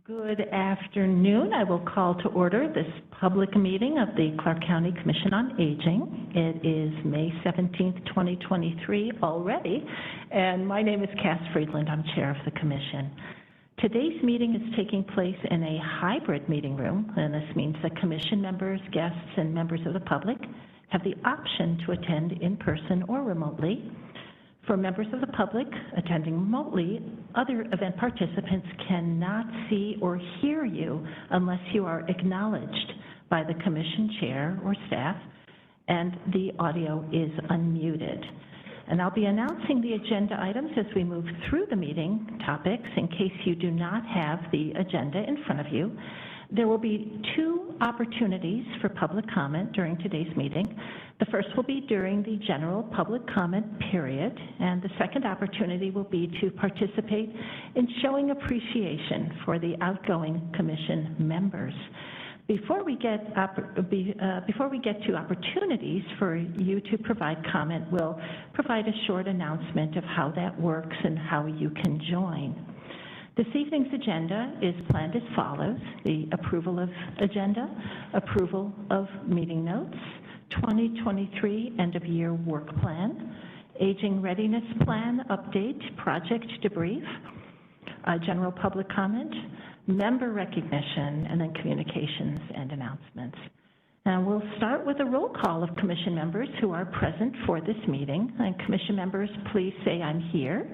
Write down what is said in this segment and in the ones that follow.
Good afternoon. I will call to order this public meeting of the Clark County Commission on Aging. It is May 17th, 2023 already, and my name is Cass Friedland. I'm chair of the commission. Today's meeting is taking place in a hybrid meeting room, and this means that commission members, guests, and members of the public have the option to attend in person or remotely. For members of the public attending remotely, other event participants cannot see or hear you unless you are acknowledged by the commission chair or staff, and the audio is unmuted. And I'll be announcing the agenda items as we move through the meeting topics in case you do not have the agenda in front of you. There will be two opportunities for public comment during today's meeting. The first will be during the general public comment period, and the second opportunity will be to participate in showing appreciation for the outgoing commission members. Before we get to opportunities for you to provide comment, we'll provide a short announcement of how that works and how you can join. This evening's agenda is planned as follows: the approval of agenda, approval of meeting notes, 2023 end-of-year work plan, aging readiness plan update, project debrief, general public comment, member recognition, and then communications and announcements. And we'll start with a roll call of commission members who are present for this meeting. And commission members, please say "I'm here"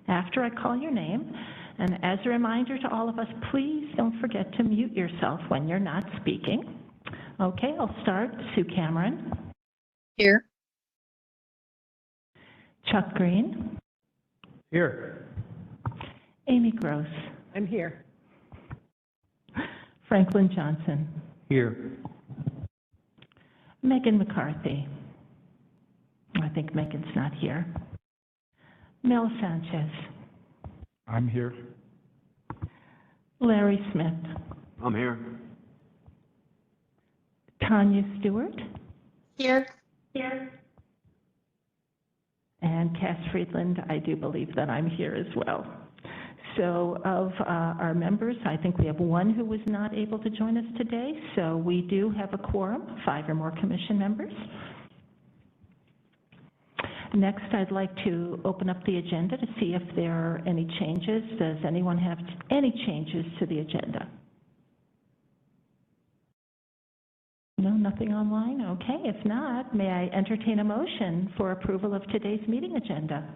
after I call your name. And as a reminder to all of us, please don't forget to mute yourself when you're not speaking. Okay, I'll start. Sue Cameron. Here. Chuck Green. Here. Amy Gross. I'm here. Franklin Johnson. Here. Megan McCarthy. I think Megan's not here. Mel Sanchez. I'm here. Larry Smith. I'm here. Tanya Stewart. Here. And Cass Friedland, I do believe that I'm here as well. So of our members, I think we have one who was not able to join us today, so we do have a quorum, 5 or more commission members. Next, I'd like to open up the agenda to see if there are any changes. Does anyone have any changes to the agenda? No, nothing online? Okay, if not, may I entertain a motion for approval of today's meeting agenda?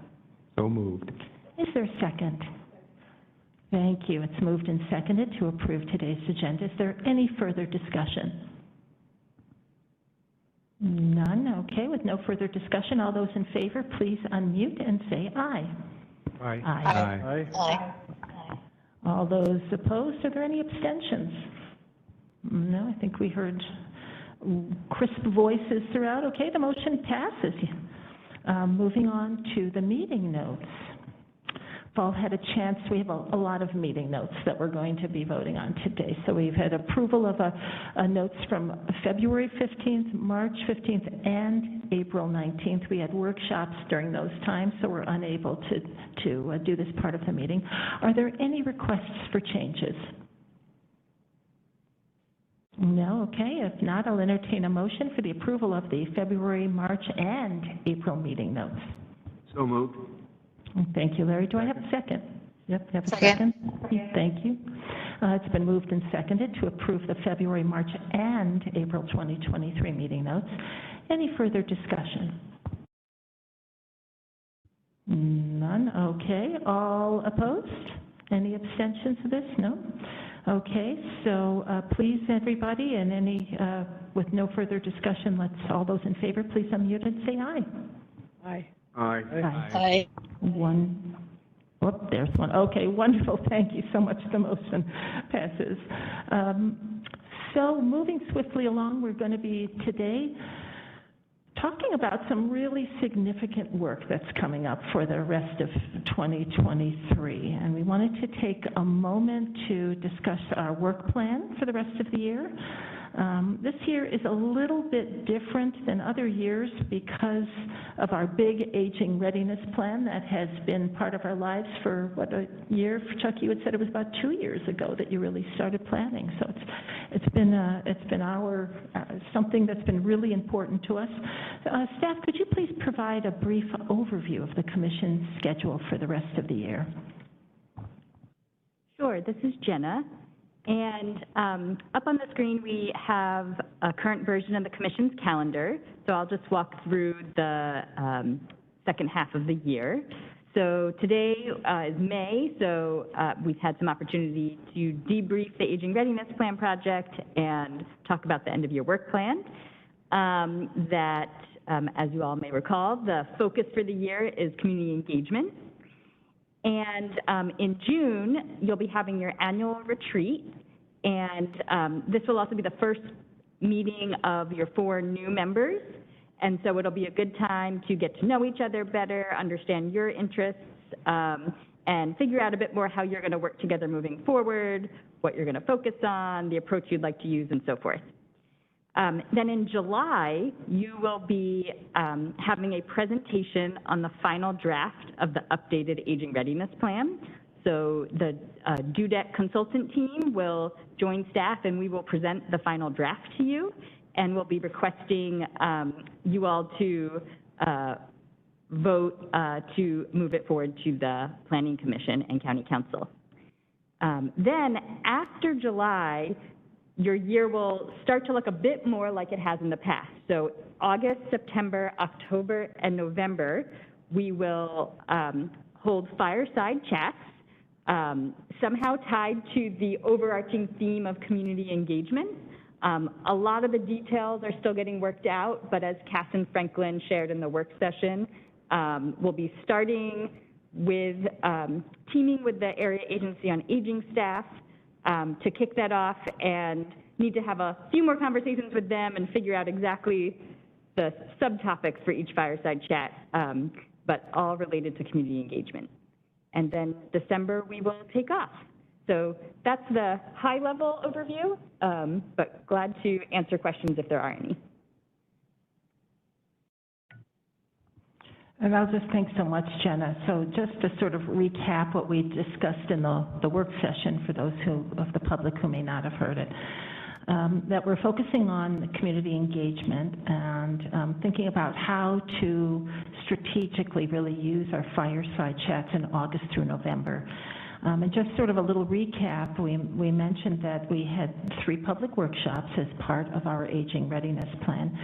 So moved. Is there a second? Thank you. It's moved and seconded to approve today's agenda. Is there any further discussion? None. Okay, with no further discussion, all those in favor, please unmute and say aye. Aye. Aye. Aye. All those opposed, are there any abstentions? No, I think we heard crisp voices throughout. Okay, the motion passes. Moving on to the meeting notes. We've all had a chance, we have a lot of meeting notes that we're going to be voting on today. So we've had approval of notes from February 15th, March 15th, and April 19th. We had workshops during those times, so we're unable to do this part of the meeting. Are there any requests for changes? No, okay. If not, I'll entertain a motion for the approval of the February, March, and April meeting notes. So moved. Thank you, Larry. Do I have a second? Yep, have a second. Thank you. It's been moved and seconded to approve the February, March, and April 2023 meeting notes. Any further discussion? None. Okay. All opposed? Any abstentions to this? No? Okay. So please, everybody, and with no further discussion, let's all those in favor, please unmute and say aye. Aye. Aye. Aye. One. Whoop, there's one. Okay, wonderful. Thank you so much. The motion passes. So moving swiftly along, we're going to be today talking about some really significant work that's coming up for the rest of 2023. And we wanted to take a moment to discuss our work plan for the rest of the year. This year is a little bit different than other years because of our big aging readiness plan that has been part of our lives for, what, a year? Chuck, you had said it was about 2 years ago that you really started planning. So it's been our, something that's been really important to us. Staff, could you please provide a brief overview of the Commission's schedule for the rest of the year? Sure, this is Jenna. And up on the screen, we have a current version of the Commission's calendar. So I'll just walk through the second half of the year. So today is May, so we've had some opportunity to debrief the Aging Readiness Plan project and talk about the end-of-year work plan. As you all may recall, the focus for the year is community engagement. And in June, you'll be having your annual retreat, and this will also be the first meeting of your 4 new members, and so it'll be a good time to get to know each other better, understand your interests, and figure out a bit more how you're going to work together moving forward, what you're going to focus on, the approach you'd like to use, and so forth. Then in July, you will be having a presentation on the final draft of the updated Aging Readiness Plan. So the DUDEC consultant team will join staff and we will present the final draft to you, and we'll be requesting you all to vote to move it forward to the Planning Commission and County Council. Then after July, your year will start to look a bit more like it has in the past. So August, September, October, and November, we will hold fireside chats, somehow tied to the overarching theme of community engagement. A lot of the details are still getting worked out, but as Cass and Franklin shared in the work session, we'll be starting with teaming with the Area Agency on Aging staff to kick that off, and need to have a few more conversations with them and figure out exactly the subtopics for each fireside chat, but all related to community engagement. And then December, we will take off. So that's the high-level overview, but glad to answer questions if there are any. And I'll just thank so much, Jenna. So just to sort of recap what we discussed in the work session for those of the public who may not have heard it, that we're focusing on community engagement and thinking about how to strategically really use our fireside chats in August through November. And just sort of a little recap, we mentioned that we had 3 public workshops as part of our Aging Readiness Plan.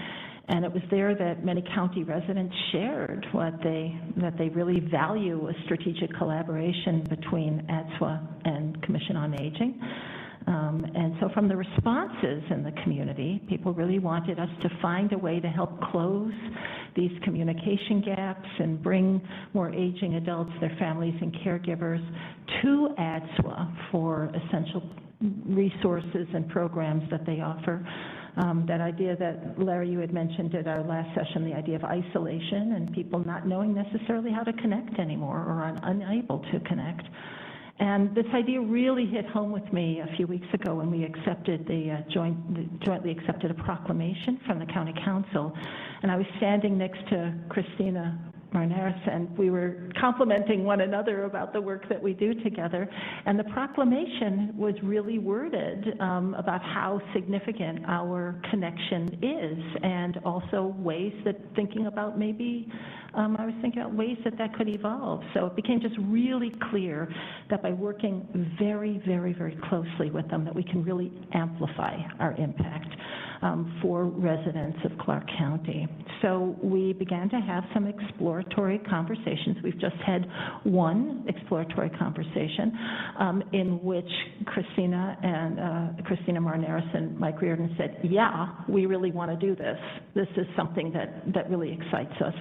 And it was there that many county residents shared that they really value a strategic collaboration between ADSWA and Commission on Aging. And so from the responses in the community, people really wanted us to find a way to help close these communication gaps and bring more aging adults, their families, and caregivers to ADSWA for essential resources and programs that they offer. That idea that, Larry, you had mentioned at our last session, the idea of isolation and people not knowing necessarily how to connect anymore or are unable to connect. And this idea really hit home with me a few weeks ago when we accepted jointly accepted a proclamation from the County Council. And I was standing next to Christina Marnaris, and we were complimenting one another about the work that we do together. And the proclamation was really worded about how significant our connection is, and also ways that thinking about maybe, I was thinking about ways that could evolve. So it became just really clear that by working very, very, very closely with them, that we can really amplify our impact for residents of Clark County. So we began to have some exploratory conversations. We've just had one exploratory conversation in which Christina Marnaris and Mike Reardon said, yeah, we really want to do this. This is something that really excites us.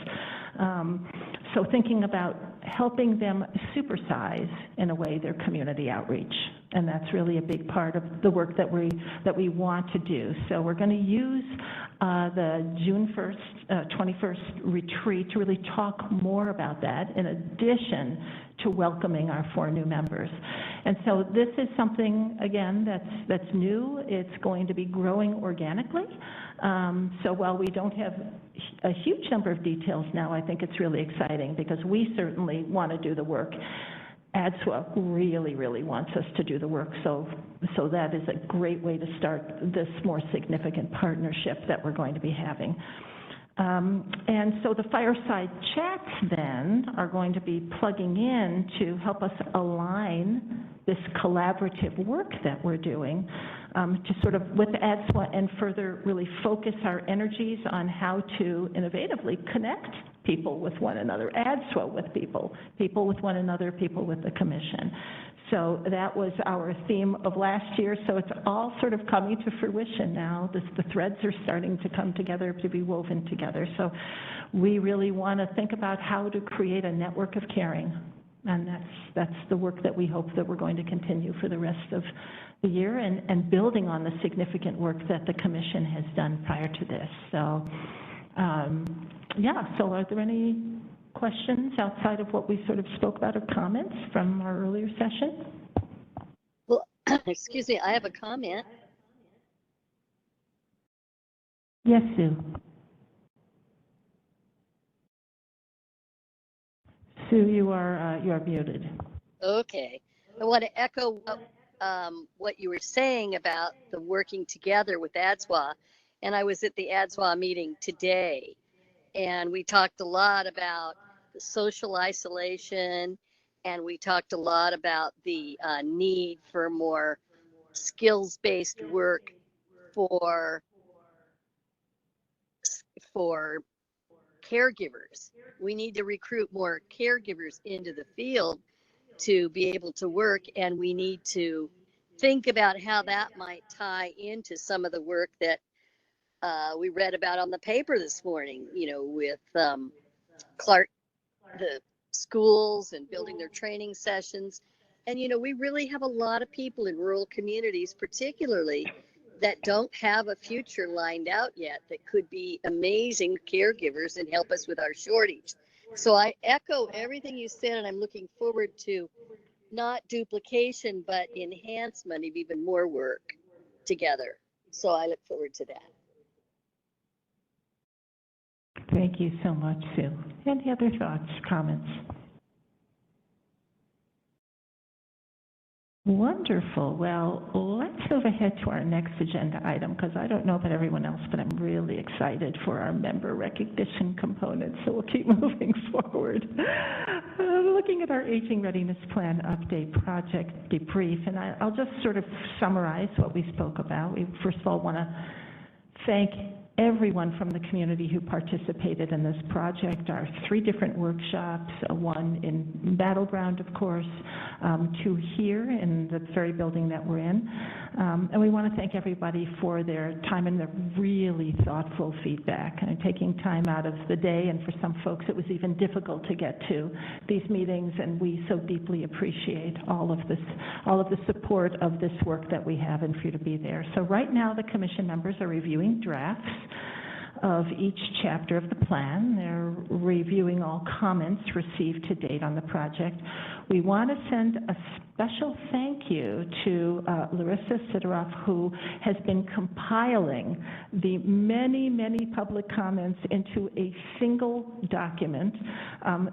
So thinking about helping them supersize, in a way, their community outreach And that's really a big part of the work that we want to do. So we're going to use the June 21st retreat to really talk more about that, in addition to welcoming our 4 new members. And so this is something, again, that's new. It's going to be growing organically. So while we don't have a huge number of details now, I think it's really exciting because we certainly want to do the work. ADSWA really, really wants us to do the work, so that is a great way to start this more significant partnership that we're going to be having. And so the fireside chats then are going to be plugging in to help us align this collaborative work that we're doing to sort of, with ADSWA, and further really focus our energies on how to innovatively connect people with one another, ADSWA with people, people with one another, people with the commission. So that was our theme of last year, so it's all sort of coming to fruition now. The threads are starting to come together, to be woven together. So we really want to think about how to create a network of caring, and that's the work that we hope that we're going to continue for the rest of the year, and building on the significant work that the commission has done prior to this. So, yeah, so are there any questions outside of what we sort of spoke about, or comments from our earlier session? Well, excuse me, I have a comment. Yes, Sue. Sue, you are muted. Okay. I want to echo what you were saying about the working together with ADSWA. And I was at the ADSWA meeting today, and we talked a lot about the social isolation, and we talked a lot about the need for more skills-based work for caregivers. We need to recruit more caregivers into the field to be able to work, and we need to think about how that might tie into some of the work that we read about on the paper this morning, you know, with Clark, the schools and building their training sessions. And, you know, we really have a lot of people in rural communities, particularly, that don't have a future lined out yet that could be amazing caregivers and help us with our shortage. So I echo everything you said, and I'm looking forward to not duplication, but enhancement of even more work together. So I look forward to that. Thank you so much, Sue. Any other thoughts, comments? Wonderful. Well, let's move ahead to our next agenda item, because I don't know about everyone else, but I'm really excited for our member recognition component, so we'll keep moving forward. Looking at our Aging Readiness Plan Update Project Debrief, and I'll just sort of summarize what we spoke about. We first of all want to thank everyone from the community who participated in this project. Our 3 different workshops, one in Battleground, of course, 2 here in the very building that we're in. And we want to thank everybody for their time and their really thoughtful feedback, and taking time out of the day. And for some folks, it was even difficult to get to these meetings, and we so deeply appreciate all of the support of this work that we have, and for you to be there. So right now, the commission members are reviewing drafts of each chapter of the plan. They're reviewing all comments received to date on the project. We want to send a special thank you to Larissa Sidoroff, who has been compiling the many, many public comments into a single document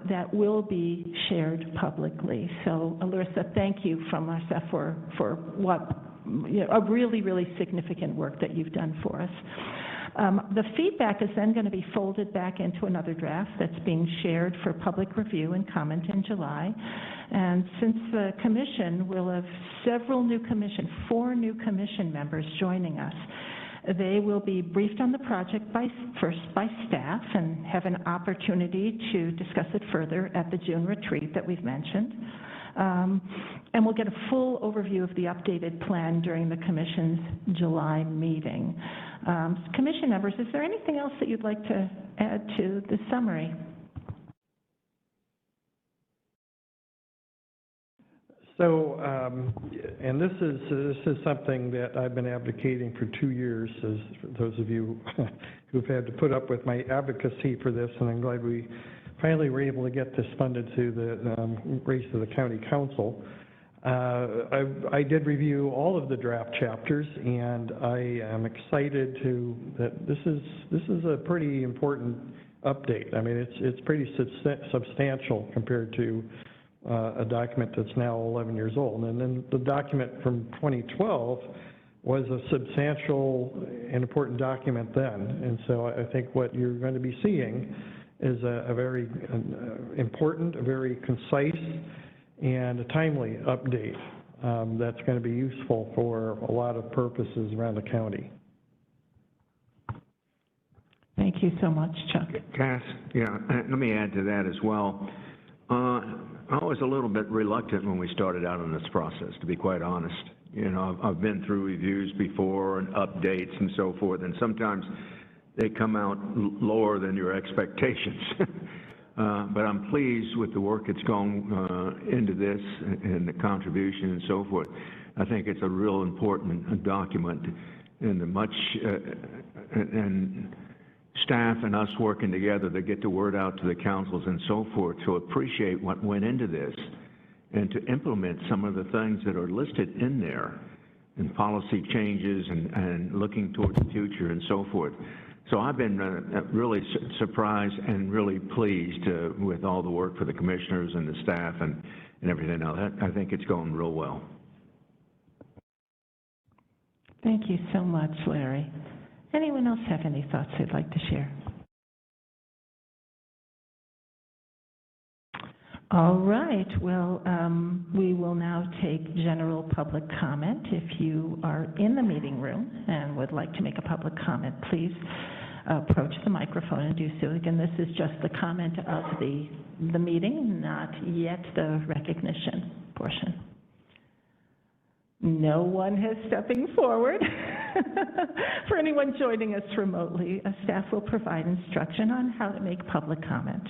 that will be shared publicly. So, Larissa, thank you from us for what, you know, a really, really significant work that you've done for us. The feedback is then going to be folded back into another draft that's being shared for public review and comment in July. And since the commission will have 4 new commission members joining us, they will be briefed on the project first by staff and have an opportunity to discuss it further at the June retreat that we've mentioned. And we'll get a full overview of the updated plan during the commission's July meeting. Commission members, is there anything else that you'd like to add to the summary? So, and this is something that I've been advocating for 2 years, as for those of you who've had to put up with my advocacy for this, and I'm glad we finally were able to get this funded to the raise to the county council. I did review all of the draft chapters, and I am excited that this is a pretty important update. I mean, it's pretty substantial compared to a document that's now 11 years old. And then the document from 2012 was a substantial and important document then. And so I think what you're going to be seeing is a very important, a very concise, and a timely update that's going to be useful for a lot of purposes around the county. Thank you so much, Chuck. Cass, yeah, let me add to that as well. I was a little bit reluctant when we started out on this process, to be quite honest. You know, I've been through reviews before and updates and so forth, and sometimes they come out lower than your expectations. But I'm pleased with the work that's gone into this and the contribution and so forth. I think it's a real important document, and and staff and us working together to get the word out to the councils and so forth to appreciate what went into this and to implement some of the things that are listed in there and policy changes and looking towards the future and so forth. So I've been really surprised and really pleased with all the work for the commissioners and the staff and everything else. I think it's going real well. Thank you so much, Larry. Anyone else have any thoughts they'd like to share? All right, well, we will now take general public comment. If you are in the meeting room and would like to make a public comment, please approach the microphone and do so. Again, this is just the comment of the meeting, not yet the recognition portion. No one is stepping forward. For anyone joining us remotely, staff will provide instruction on how to make public comment.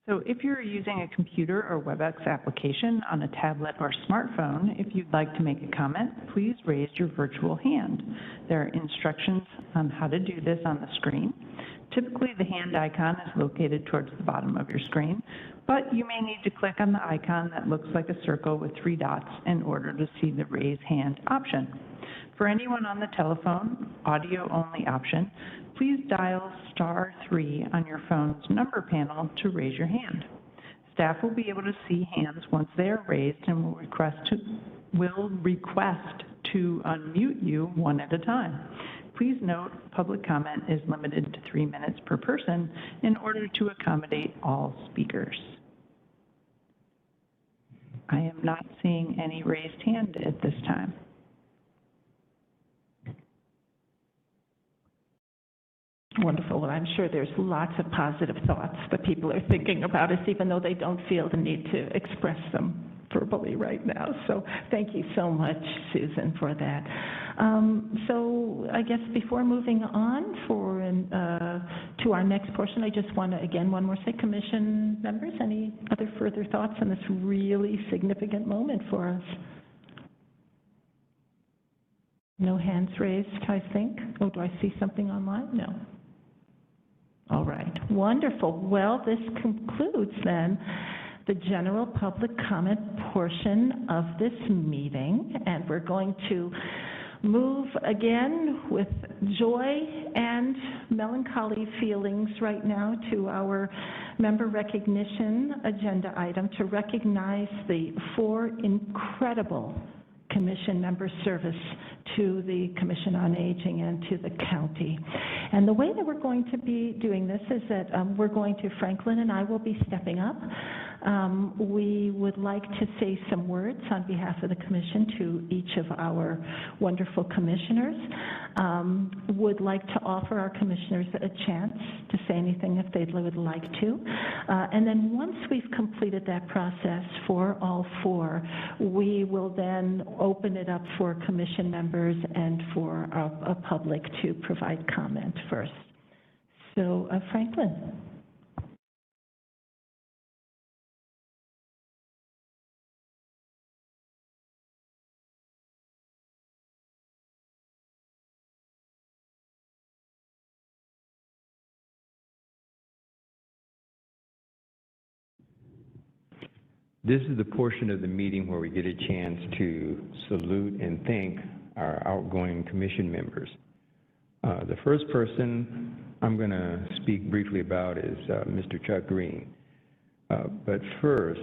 So if you're using a computer or WebEx application on a tablet or smartphone, if you'd like to make a comment, please raise your virtual hand. There are instructions on how to do this on the screen. Typically, the hand icon is located towards the bottom of your screen, but you may need to click on the icon that looks like a circle with 3 dots in order to see the raise hand option. For anyone on the telephone, audio-only option, please dial *3 on your phone's number panel to raise your hand. Staff will be able to see hands once they are raised and will request to unmute you one at a time. Please note, public comment is limited to 3 minutes per person in order to accommodate all speakers. I am not seeing any raised hand at this time. Wonderful. Well, I'm sure there's lots of positive thoughts that people are thinking about us, even though they don't feel the need to express them verbally right now. So thank you so much, Susan, for that. So I guess before moving on to our next portion, I just want to, again, one more say, commission members, any other further thoughts on this really significant moment for us? No hands raised, I think. Oh, do I see something online? No. All right, wonderful. Well, this concludes then the general public comment portion of this meeting, and we're going to move again with joy and melancholy feelings right now to our member recognition agenda item to recognize the 4 incredible commission member service to the Commission on Aging and to the county. And the way that we're going to be doing this is that Franklin and I will be stepping up. We would like to say some words on behalf of the commission to each of our wonderful commissioners. Would like to offer our commissioners a chance to say anything if they would like to. And then once we've completed that process for all 4, we will then open it up for commission members and for a public to provide comment first. So Franklin? This is the portion of the meeting where we get a chance to salute and thank our outgoing commission members. The first person I'm going to speak briefly about is Mr. Chuck Green. But first,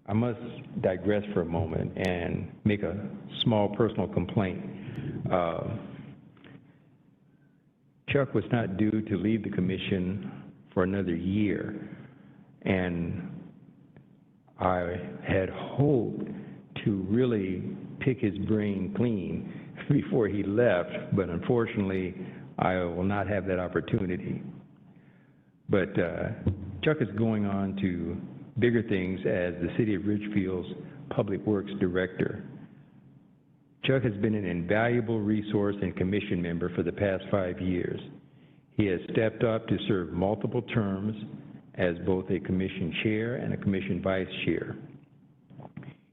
I must digress for a moment and make a small personal complaint. Chuck was not due to leave the commission for another year, and I had hoped to really pick his brain clean before he left, but unfortunately, I will not have that opportunity. But Chuck is going on to bigger things as the City of Ridgefield's Public Works Director. Chuck has been an invaluable resource and commission member for the past 5 years. He has stepped up to serve multiple terms as both a commission chair and a commission vice chair.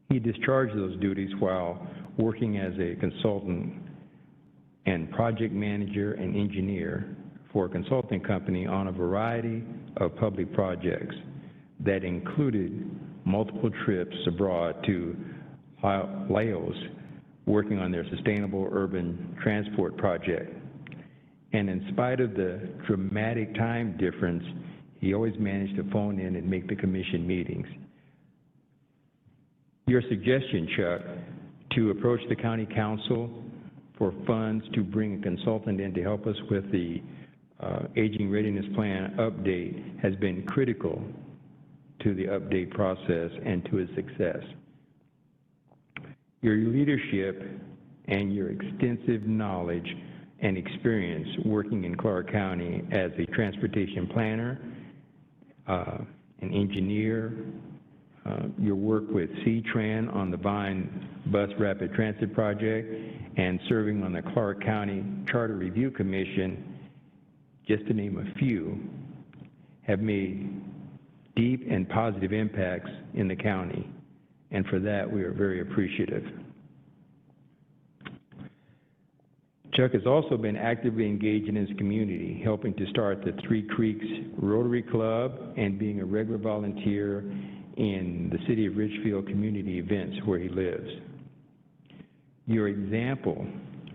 He discharged those duties while working as a consultant and project manager and engineer for a consulting company on a variety of public projects that included multiple trips abroad to Laos, working on their sustainable urban transport project. And in spite of the dramatic time difference, he always managed to phone in and make the commission meetings. Your suggestion, Chuck, to approach the county council for funds to bring a consultant in to help us with the Aging Readiness Plan update has been critical to the update process and to its success. Your leadership and your extensive knowledge and experience working in Clark County as a transportation planner, an engineer, your work with C-Tran on the Vine Bus Rapid Transit Project, and serving on the Clark County Charter Review Commission, just to name a few, have made deep and positive impacts in the county, and for that we are very appreciative. Chuck has also been actively engaged in his community, helping to start the Three Creeks Rotary Club and being a regular volunteer in the City of Ridgefield community events where he lives. Your example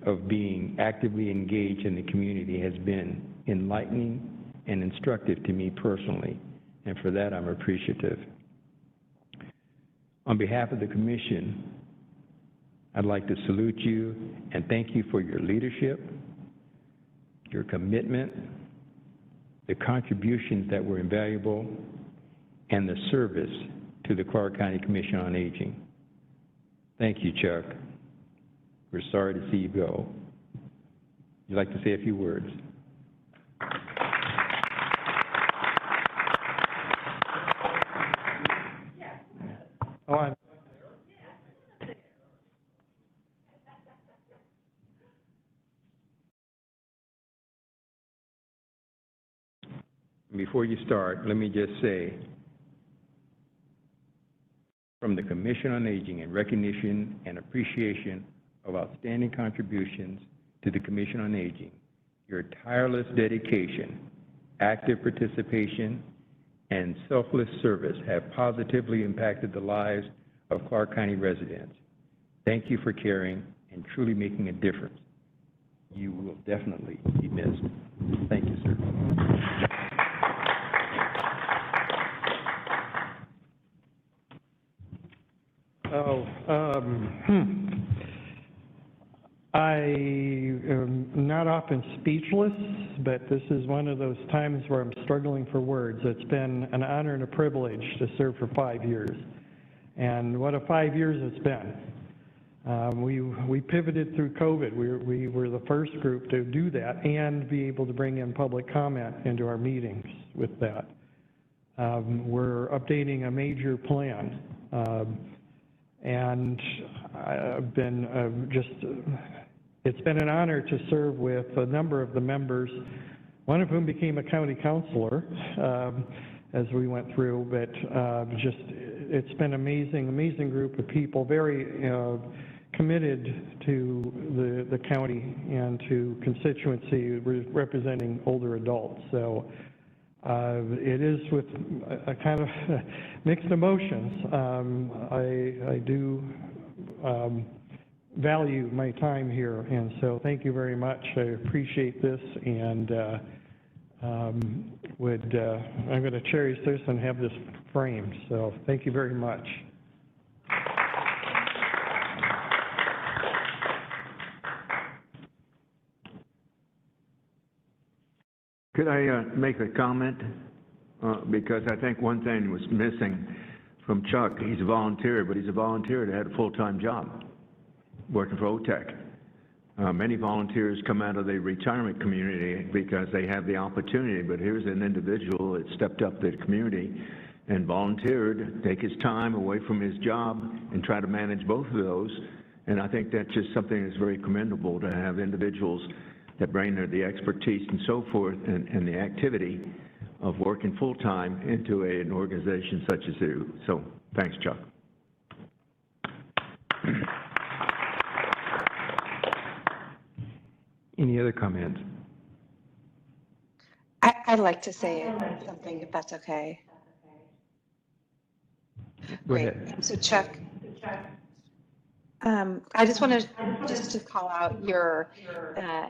of being actively engaged in the community has been enlightening and instructive to me personally, and for that I'm appreciative. On behalf of the Commission, I'd like to salute you and thank you for your leadership, your commitment, the contributions that were invaluable, and the service to the Clark County Commission on Aging. Thank you, Chuck. We're sorry to see you go. You'd like to say a few words? Before you start, let me just say, from the Commission on Aging, in recognition and appreciation of outstanding contributions to the Commission on Aging, your tireless dedication, active participation, and selfless service have positively impacted the lives of Clark County residents. Thank you for caring and truly making a difference. You will definitely be missed. Thank you, sir. I am not often speechless, but this is one of those times where I'm struggling for words. It's been an honor and a privilege to serve for 5 years. And what a 5 years it's been. We pivoted through COVID. We were the first group to do that and be able to bring in public comment into our meetings with that. We're updating a major plan. And I've been it's been an honor to serve with a number of the members one of whom became a county councilor as we went through, but just, it's been amazing group of people, very committed to the county and to constituency representing older adults. So it is with a kind of mixed emotions. I do value my time here, and so thank you very much. I appreciate this, and I'm going to cherish this and have this framed. So thank you very much. Could I make a comment? Because I think one thing was missing from Chuck. He's a volunteer, but he's a volunteer that had a full-time job working for OTEC. Many volunteers come out of the retirement community because they have the opportunity, but here's an individual that stepped up to the community and volunteered to take his time away from his job and try to manage both of those. And I think that's just something that's very commendable, to have individuals that bring the expertise and so forth and the activity of working full-time into an organization such as you. So thanks, Chuck. Any other comments? I'd like to say something, if that's okay. Go ahead. So Chuck, I just wanted to call out your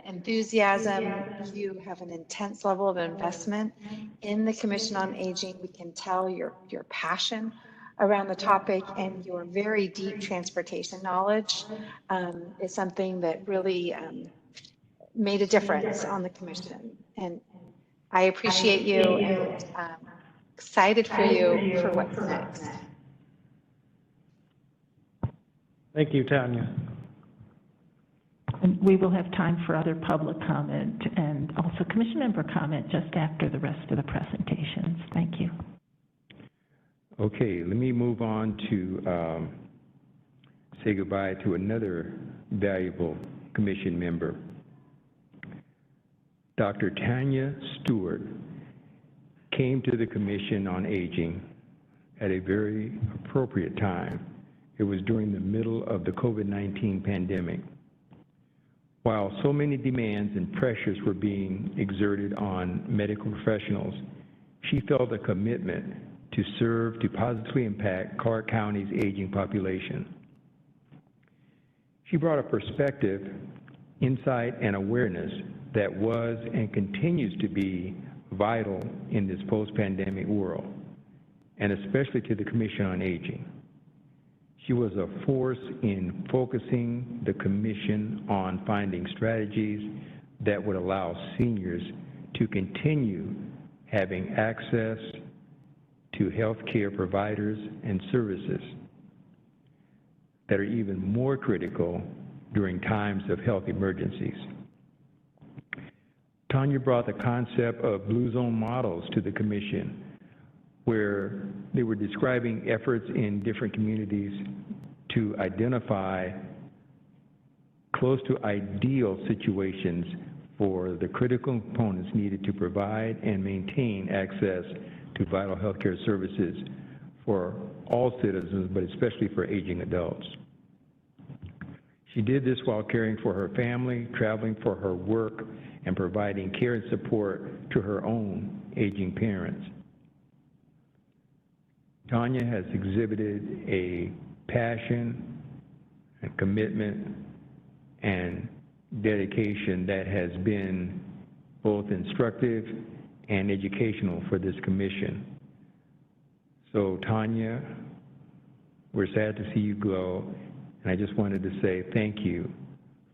enthusiasm. You have an intense level of investment in the Commission on Aging. We can tell your passion around the topic, and your very deep transportation knowledge is something that really made a difference on the Commission. And I appreciate you, and excited for you for what's next. Thank you, Tanya. And we will have time for other public comment and also commission member comment just after the rest of the presentations. Thank you. Okay, let me move on to say goodbye to another valuable commission member. Dr. Tanya Stewart came to the Commission on Aging at a very appropriate time. It was during the middle of the COVID-19 pandemic. While so many demands and pressures were being exerted on medical professionals, she felt a commitment to serve to positively impact Clark County's aging population. She brought a perspective, insight, and awareness that was and continues to be vital in this post-pandemic world, and especially to the Commission on Aging. She was a force in focusing the Commission on finding strategies that would allow seniors to continue having access to health care providers and services that are even more critical during times of health emergencies. Tanya brought the concept of Blue Zone models to the Commission, where they were describing efforts in different communities to identify close to ideal situations for the critical components needed to provide and maintain access to vital healthcare services for all citizens, but especially for aging adults. She did this while caring for her family, traveling for her work, and providing care and support to her own aging parents. Tanya has exhibited a passion and commitment and dedication that has been both instructive and educational for this commission. So Tanya, we're sad to see you go, and I just wanted to say thank you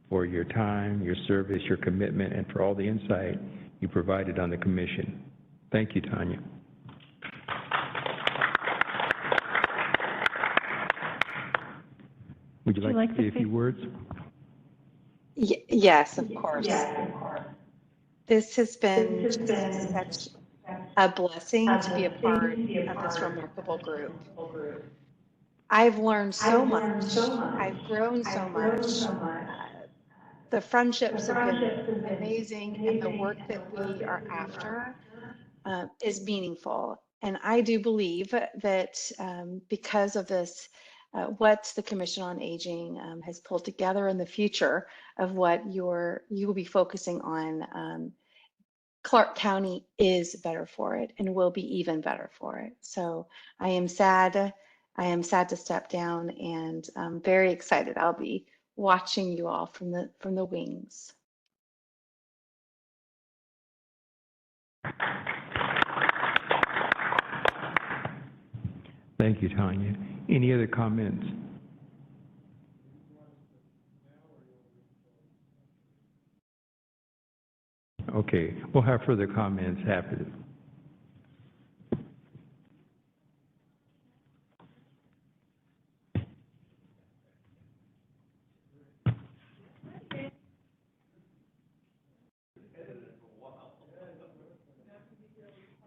for your time, your service, your commitment, and for all the insight you provided on the commission. Thank you, Tanya. Would you like to say a few words? Yes, of course. This has been such a blessing to be a part of this remarkable group. I've learned so much. I've grown so much. the friendships have been amazing, and the work that we are after is meaningful. And I do believe that because of this, what the Commission on Aging has pulled together in the future of what you will be focusing on, Clark County is better for it and will be even better for it. So I am sad. I am sad to step down, and I'm very excited. I'll be watching you all from the wings. Thank you, Tanya. Any other comments? Okay, we'll have further comments after this.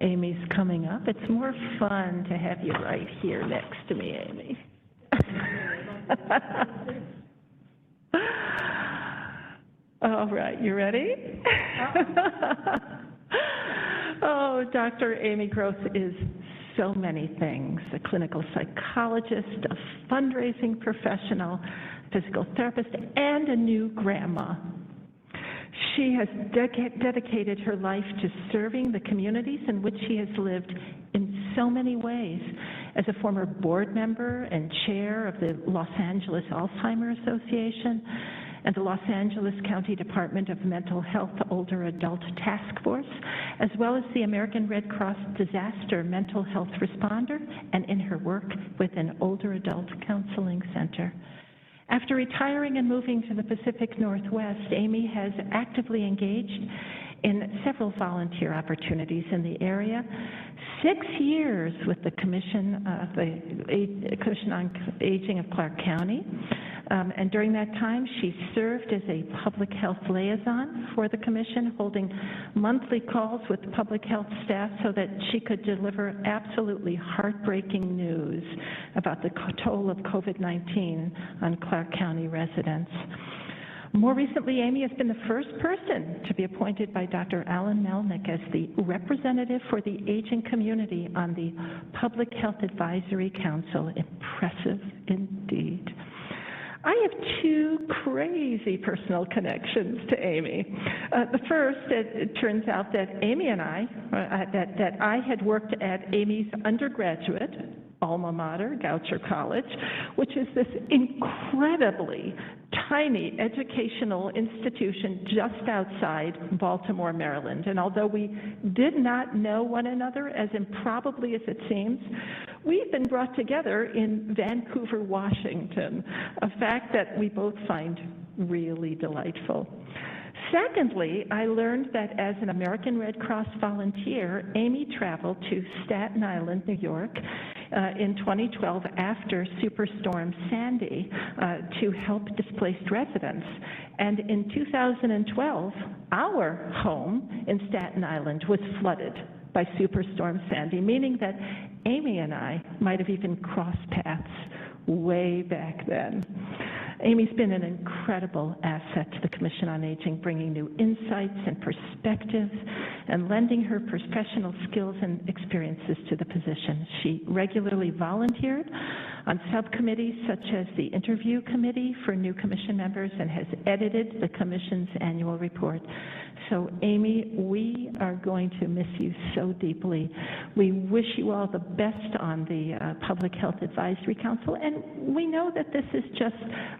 Amy's coming up. It's more fun to have you right here next to me, Amy. All right, you ready? Oh, Dr. Amy Gross is so many things: a clinical psychologist, a fundraising professional, physical therapist, and a new grandma. She has dedicated her life to serving the communities in which she has lived in so many ways. As a former board member and chair of the Los Angeles Alzheimer's Association and the Los Angeles County Department of Mental Health Older Adult Task Force, as well as the American Red Cross Disaster Mental Health Responder, and in her work with an Older Adult Counseling Center. After retiring and moving to the Pacific Northwest, Amy has actively engaged in several volunteer opportunities in the area. 6 years with the Commission on Aging of Clark County. And during that time, she served as a public health liaison for the commission, holding monthly calls with public health staff so that she could deliver absolutely heartbreaking news about the toll of COVID-19 on Clark County residents. More recently, Amy has been the first person to be appointed by Dr. Alan Melnick as the representative for the aging community on the Public Health Advisory Council. Impressive indeed. I have two crazy personal connections to Amy. The first, it turns out that Amy and I, that I had worked at Amy's undergraduate alma mater, Goucher College, which is this incredibly tiny educational institution just outside Baltimore, Maryland. And although we did not know one another as improbably as it seems, we've been brought together in Vancouver, Washington, a fact that we both find really delightful. Secondly, I learned that as an American Red Cross volunteer, Amy traveled to Staten Island, New York, in 2012 after Superstorm Sandy to help displaced residents. And in 2012, our home in Staten Island was flooded by Superstorm Sandy, meaning that Amy and I might have even crossed paths way back then. Amy's been an incredible asset to the Commission on Aging, bringing new insights and perspectives and lending her professional skills and experiences to the position. She regularly volunteered on subcommittees such as the Interview Committee for new Commission members and has edited the Commission's annual report. So, Amy, we are going to miss you so deeply. We wish you all the best on the Public Health Advisory Council, and we know that this is just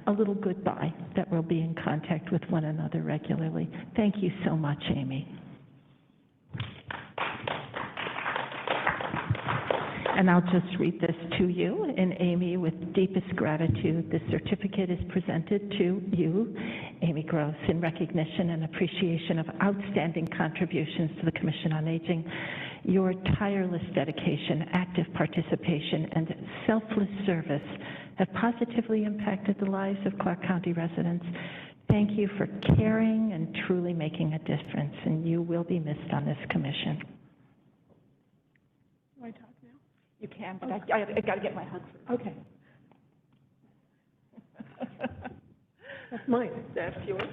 a little goodbye, that we'll be in contact with one another regularly. Thank you so much, Amy. And I'll just read this to you. And Amy, with deepest gratitude, this certificate is presented to you, Amy Gross, in recognition and appreciation of outstanding contributions to the Commission on Aging. Your tireless dedication, active participation, and selfless service have positively impacted the lives of Clark County residents. Thank you for caring and truly making a difference, and you will be missed on this commission. Do I talk now? You can, but I got to get my hug first. Okay. That's mine. That's yours.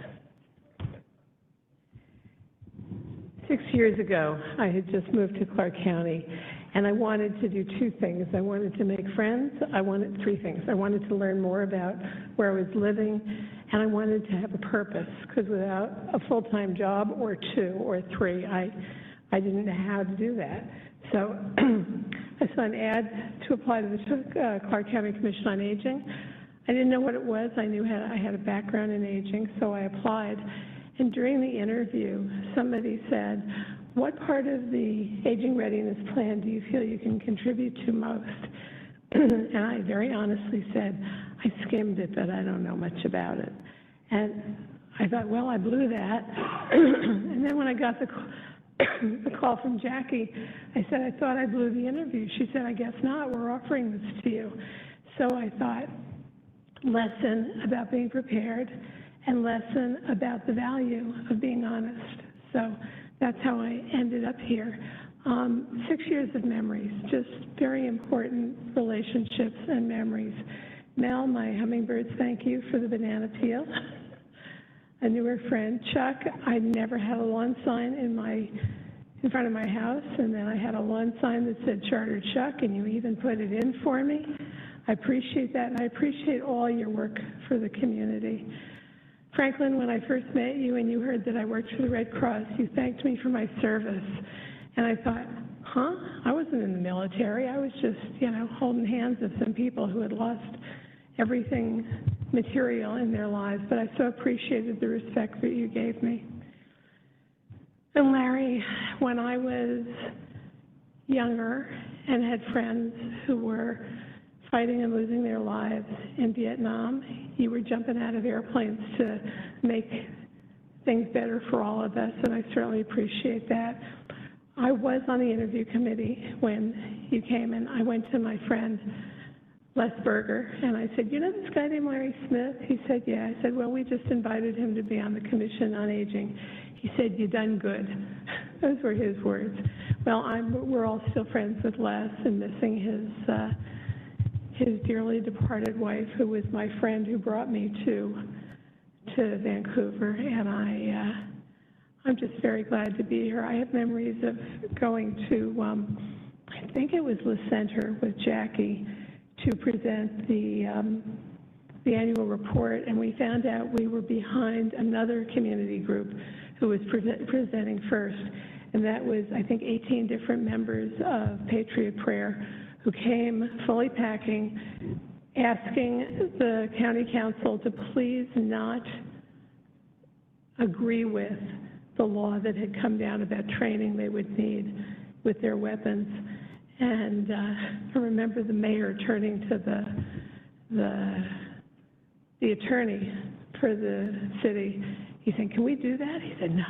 6 years ago, I had just moved to Clark County, and I wanted to do two things. I wanted to make friends. I wanted three things. I wanted to learn more about where I was living, and I wanted to have a purpose, because without a full-time job or two or three, I didn't know how to do that. So I saw an ad to apply to the Clark County Commission on Aging. I didn't know what it was. I knew I had a background in aging, so I applied. And during the interview, somebody said, what part of the Aging Readiness Plan do you feel you can contribute to most? And I very honestly said, I skimmed it, but I don't know much about it. And I thought, well, I blew that. And then when I got the call from Jackie, I said, I thought I blew the interview. She said, I guess not. We're offering this to you. So I thought, lesson about being prepared and lesson about the value of being honest. So that's how I ended up here. 6 years of memories, just very important relationships and memories. Mel, my hummingbirds, thank you for the banana peel. A newer friend, Chuck, I never had a lawn sign in front of my house, and then I had a lawn sign that said Charter Chuck, and you even put it in for me. I appreciate that, and I appreciate all your work for the community. Franklin, when I first met you and you heard that I worked for the Red Cross, you thanked me for my service. And I thought, huh? I wasn't in the military. I was just, holding hands with some people who had lost everything material in their lives. But I so appreciated the respect that you gave me. And Larry, when I was younger and had friends who were fighting and losing their lives in Vietnam, you were jumping out of airplanes to make things better for all of us, and I certainly appreciate that. I was on the interview committee when you came, and I went to my friend Les Berger, and I said, you know this guy named Larry Smith? He said, yeah. I said, well, we just invited him to be on the Commission on Aging. He said, you done good. Those were his words. Well, we're all still friends with Les and missing his dearly departed wife, who was my friend who brought me to Vancouver, and I'm just very glad to be here. I have memories of going to, I think it was La Center with Jackie to present the annual report, and we found out we were behind another community group who was presenting first, and that was, I think, 18 different members of Patriot Prayer who came fully packing, asking the county council to please not agree with the law that had come down about training they would need with their weapons. And I remember the mayor turning to the attorney for the city. He said, can we do that? He said, no.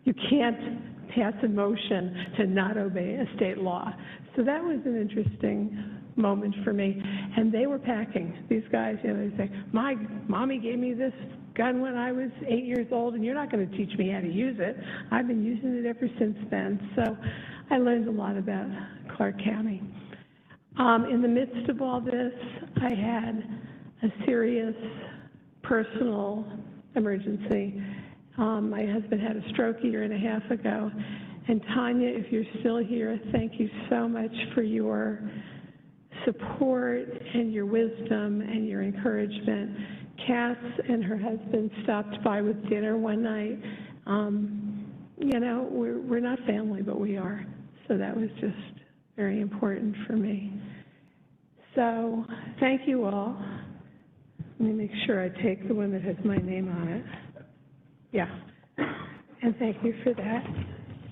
You can't pass a motion to not obey a state law. So that was an interesting moment for me. And they were packing. These guys, they say, my mommy gave me this gun when I was 8 years old, and you're not going to teach me how to use it. I've been using it ever since then. So I learned a lot about Clark County. In the midst of all this, I had a serious personal emergency. My husband had a stroke a year and a half ago. And Tanya, if you're still here, thank you so much for your support and your wisdom and your encouragement. Cass and her husband stopped by with dinner one night. We're not family, but we are. So that was just very important for me. So thank you all. Let me make sure I take the one that has my name on it. Yeah. And thank you for that.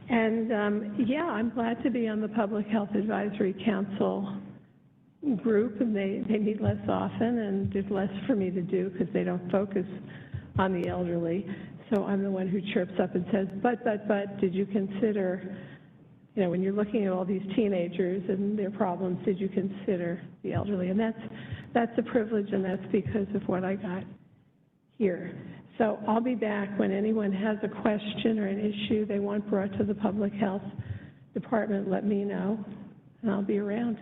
And I'm glad to be on the Public Health Advisory Council group, and they meet less often, and there's less for me to do because they don't focus on the elderly. So I'm the one who chirps up and says, but, did you consider, when you're looking at all these teenagers and their problems, did you consider the elderly? And that's a privilege, and that's because of what I got here. So I'll be back when anyone has a question or an issue they want brought to the Public Health Department. Let me know, and I'll be around.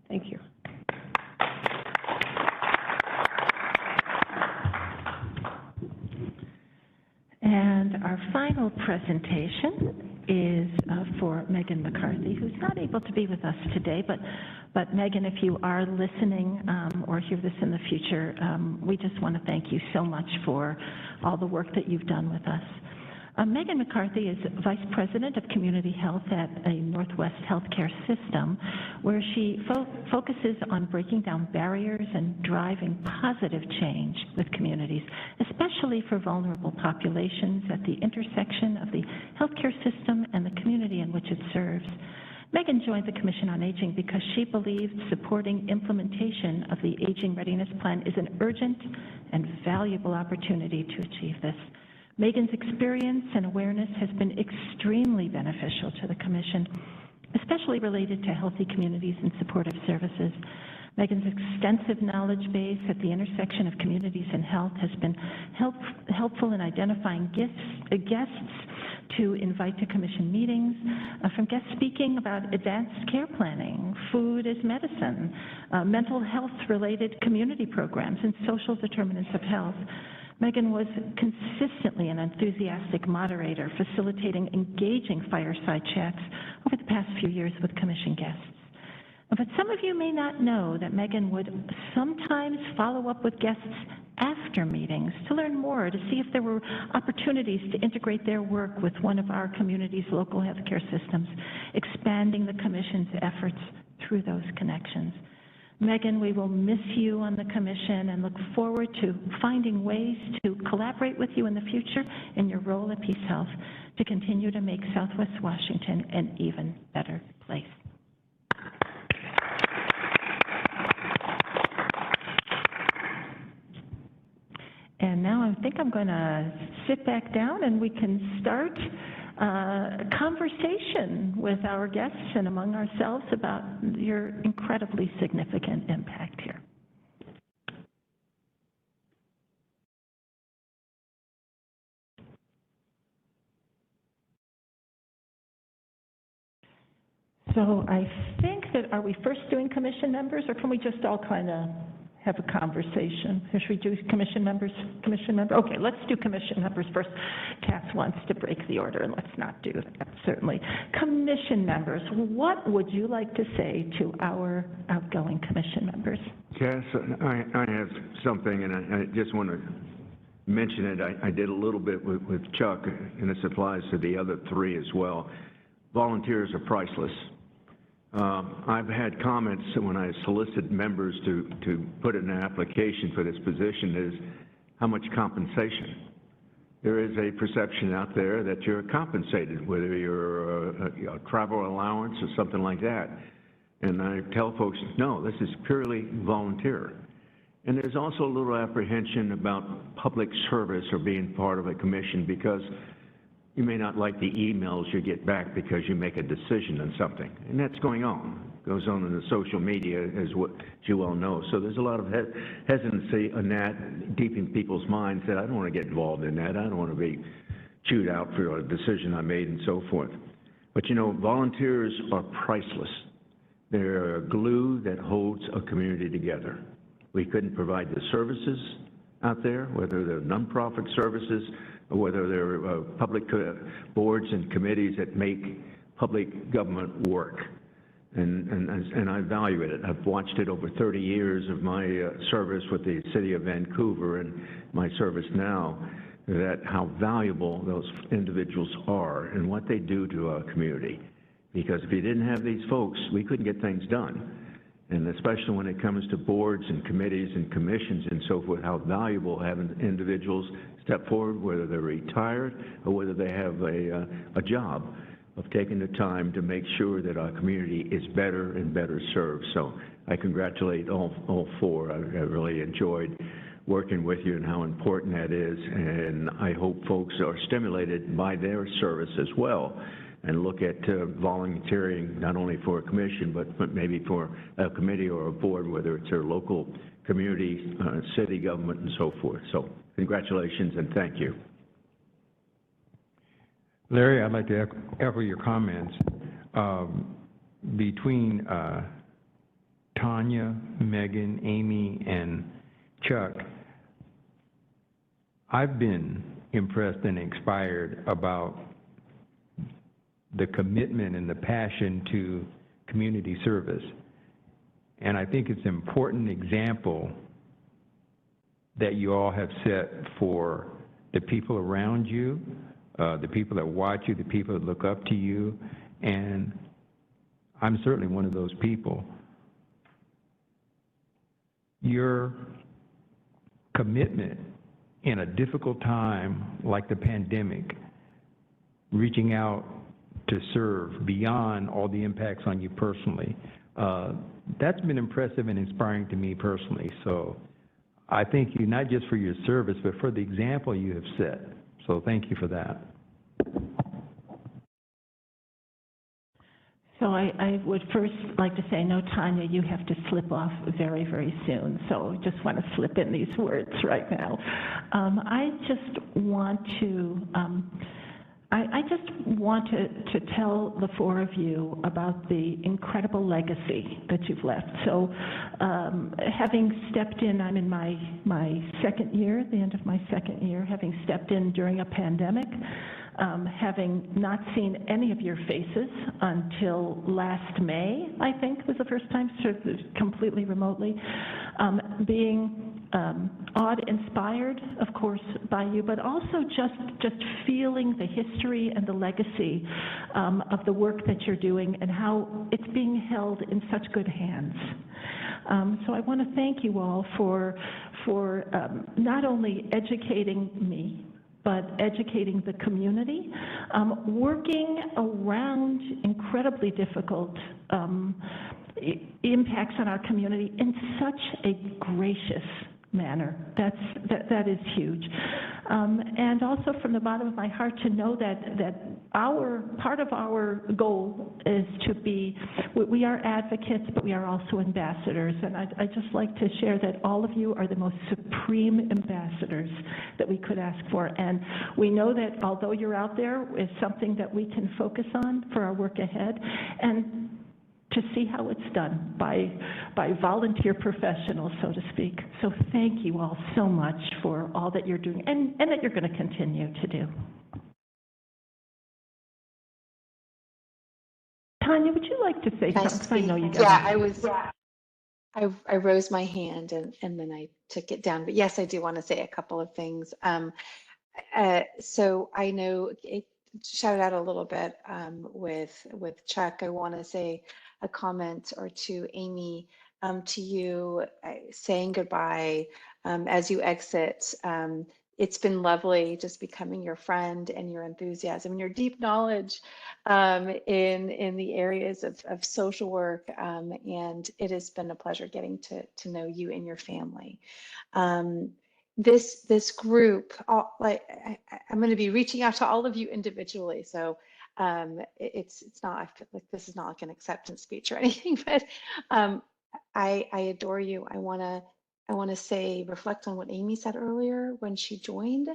Thank you. And our final final presentation is for Megan McCarthy, who's not able to be with us today, but Megan, if you are listening or hear this in the future, we just want to thank you so much for all the work that you've done with us. Megan McCarthy is Vice President of Community Health at a Northwest Healthcare System, where she focuses on breaking down barriers and driving positive change with communities, especially for vulnerable populations at the intersection of the healthcare system and the community in which it serves. Megan joined the Commission on Aging because she believed supporting implementation of the Aging Readiness Plan is an urgent and valuable opportunity to achieve this. Megan's experience and awareness has been extremely beneficial to the Commission, especially related to healthy communities and supportive services. Megan's extensive knowledge base at the intersection of communities and health has been helpful in identifying guests to invite to Commission meetings, from guests speaking about advanced care planning, food as medicine, mental health-related community programs, and social determinants of health. Megan was consistently an enthusiastic moderator, facilitating engaging fireside chats over the past few years with Commission guests. But some of you may not know that Megan would sometimes follow up with guests after meetings to learn more, to see if there were opportunities to integrate their work with one of our community's local healthcare systems, expanding the Commission's efforts through those connections. Megan, we will miss you on the Commission and look forward to finding ways to collaborate with you in the future in your role at Peace Health to continue to make Southwest Washington an even better place. And now I think I'm going to sit back down and we can start a conversation with our guests and among ourselves about your incredibly significant impact here. So I think that, are we first doing Commission members, or can we just all kind of have a conversation? Should we do Commission members? Okay, let's do Commission members first. Cass wants to break the order, and let's not do that, certainly. Commission members, what would you like to say to our outgoing Commission members? Cass, I have something, and I just want to mention it. I did a little bit with Chuck, and this applies to the other three as well. Volunteers are priceless. I've had comments when I solicit members to put in an application for this position is how much compensation. There is a perception out there that you're compensated, whether you're a travel allowance or something like that. And I tell folks, no, this is purely volunteer. And there's also a little apprehension about public service or being part of a commission, because you may not like the emails you get back because you make a decision on something. And that's going on. It goes on in the social media, as what you well know. So there's a lot of hesitancy on that, deep in people's minds, that I don't want to get involved in that. I don't want to be chewed out for a decision I made and so forth. But you know, volunteers are priceless. They're a glue that holds a community together. We couldn't provide the services out there, whether they're nonprofit services, or whether they're public boards and committees that make public government work. And I value it. I've watched it over 30 years of my service with the City of Vancouver and my service now, that how valuable those individuals are and what they do to our community. Because if you didn't have these folks, we couldn't get things done. And especially when it comes to boards and committees and commissions and so forth, how valuable having individuals step forward, whether they're retired or whether they have a job, of taking the time to make sure that our community is better and better served. So I congratulate all four. I really enjoyed working with you and how important that is. And I hope folks are stimulated by their service as well, and look at volunteering not only for a commission, but maybe for a committee or a board, whether it's their local community, city government, and so forth. So congratulations and thank you. Larry, I'd like to echo your comments. Between Tanya, Megan, Amy, and Chuck, I've been impressed and inspired about the commitment and the passion to community service. And I think it's an important example that you all have set for the people around you, the people that watch you, the people that look up to you, and I'm certainly one of those people. Your commitment in a difficult time like the pandemic, reaching out to serve beyond all the impacts on you personally, that's been impressive and inspiring to me personally. So I thank you not just for your service, but for the example you have set. So thank you for that. So I would first like to say, no, Tanya, you have to slip off very, very soon. So I just want to slip in these words right now. I just want to to tell the four of you about the incredible legacy that you've left. So having stepped in, I'm in my second year, the end of my second year, having stepped in during a pandemic, having not seen any of your faces until last May, I think was the first time, sort of completely remotely, being awed, inspired, of course, by you, but also just feeling the history and the legacy of the work that you're doing and how it's being held in such good hands. So I want to thank you all for not only educating me, but educating the community, working around incredibly difficult impacts on our community in such a gracious manner. That is huge. And also from the bottom of my heart to know that part of our goal is to be, we are advocates, but we are also ambassadors. And I'd just like to share that all of you are the most supreme ambassadors that we could ask for. And we know that although you're out there, is something that we can focus on for our work ahead, and to see how it's done by volunteer professionals, so to speak. So thank you all so much for all that you're doing and that you're going to continue to do. Tanya, would you like to say Nice something? I know you got I rose my hand and then I took it down. But yes, I do want to say a couple of things. So I know it shouted out a little bit with Chuck. I want to say a comment or two, Amy, to you, saying goodbye as you exit. It's been lovely just becoming your friend and your enthusiasm and your deep knowledge in the areas of social work. And it has been a pleasure getting to know you and your family. This group, I'm going to be reaching out to all of you individually. So it's not, I feel like this is not like an acceptance speech or anything, but I adore you. I want to say, reflect on what Amy said earlier when she joined.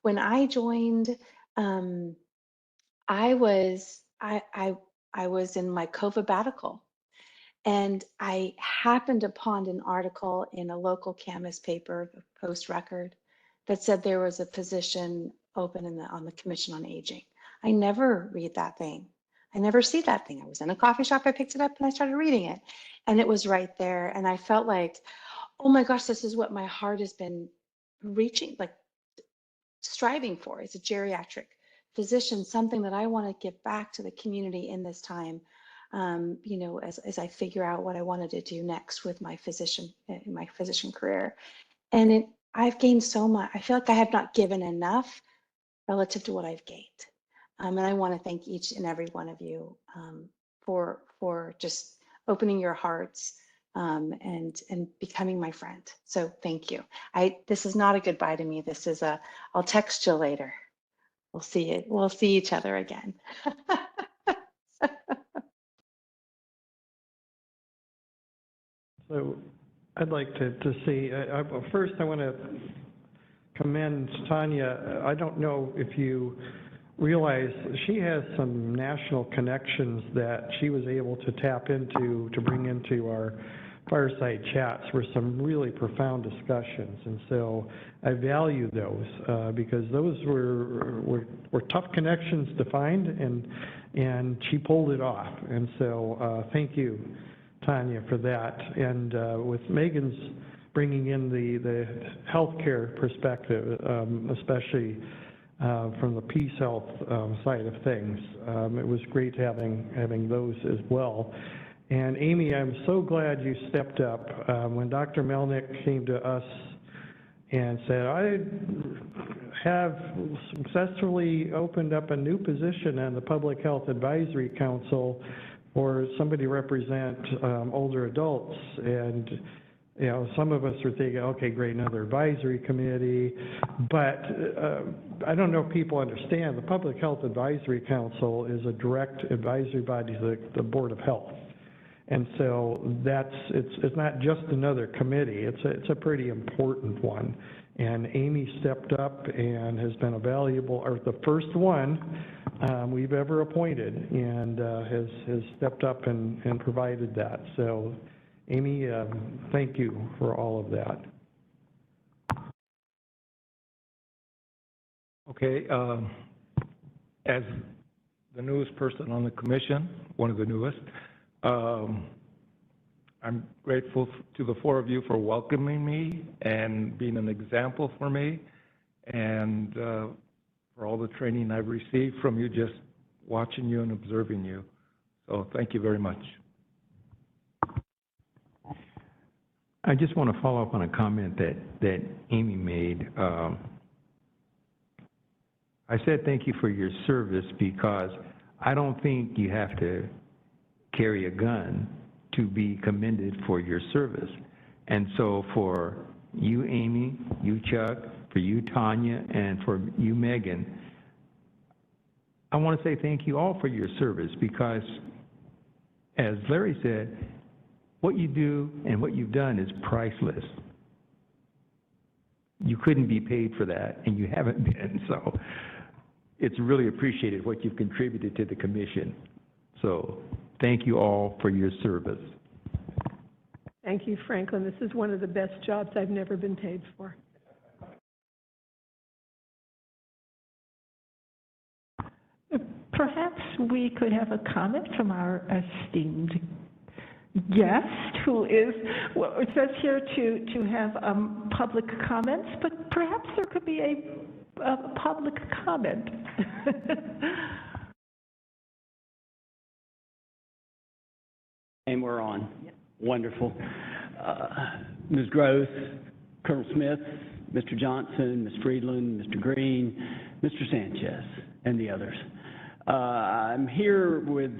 When I joined, I was in my COVID-batical, and I happened upon an article in a local Camas paper, Post Record, that said there was a position open on the Commission on Aging. I never read that thing. I never see that thing. I was in a coffee shop, I picked it up and I started reading it, and it was right there. And I felt like, oh my gosh, this is what my heart has been reaching, like striving for, as a geriatric physician, something that I want to give back to the community in this time. You know, as I figure out what I wanted to do next with my physician career. And I've gained so much. I feel like I have not given enough relative to what I've gained. And I want to thank each and every one of you for just opening your hearts and becoming my friend. So thank you. This is not a goodbye to me. This is I'll text you later. We'll see each other again. So I'd like to say, first I want to commend Tanya. I don't know if you realize she has some national connections that she was able to tap into to bring into our fireside chats were some really profound discussions. And so I value those because those were tough connections to find, and she pulled it off. And so thank you, Tanya, for that. And with Megan's bringing in the healthcare perspective, especially from the Peace Health side of things, it was great having those as well. And Amy, I'm so glad you stepped up. When Dr. Melnick came to us and said, I have successfully opened up a new position on the Public Health Advisory Council for somebody to represent older adults. And, you know, some of us were thinking, okay, great, another advisory committee. But I don't know if people understand, the Public Health Advisory Council is a direct advisory body to the Board of Health. And so it's not just another committee, it's a pretty important one. And Amy stepped up and has been the first one we've ever appointed, and has stepped up and provided that. So Amy, thank you for all of that. Okay, as the newest person on the commission, one of the newest, I'm grateful to the four of you for welcoming me and being an example for me, and for all the training I've received from you, just watching you and observing you. So thank you very much. I just want to follow up on a comment that Amy made. I said thank you for your service because I don't think you have to carry a gun to be commended for your service. And so for you, Amy, you, Chuck, for you, Tanya, and for you, Megan, I want to say thank you all for your service because, as Larry said, what you do and what you've done is priceless. You couldn't be paid for that, and you haven't been, so it's really appreciated what you've contributed to the commission. So thank you all for your service. Thank you, Franklin. This is one of the best jobs I've never been paid for. Perhaps we could have a comment from our esteemed guest, who is, well, it says here to have public comments, but perhaps there could be a public comment. And we're on. Wonderful. Ms. Gross, Colonel Smith, Mr. Johnson, Ms. Friedland, Mr. Green, Mr. Sanchez, and the others. I'm here with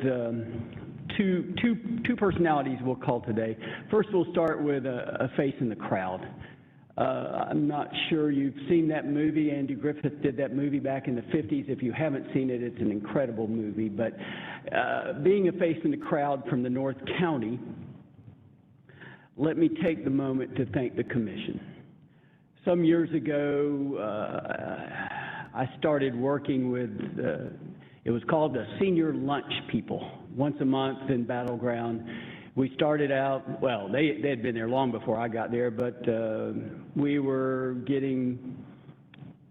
two personalities we'll call today. First, we'll start with a face in the crowd. I'm not sure you've seen that movie. Andy Griffith did that movie back in the 50s. If you haven't seen it, it's an incredible movie. But being a face in the crowd from the North County, let me take the moment to thank the commission. Some years ago, I started working with, it was called the Senior Lunch People, once a month in Battleground. We started out, well, they had been there long before I got there, but we were getting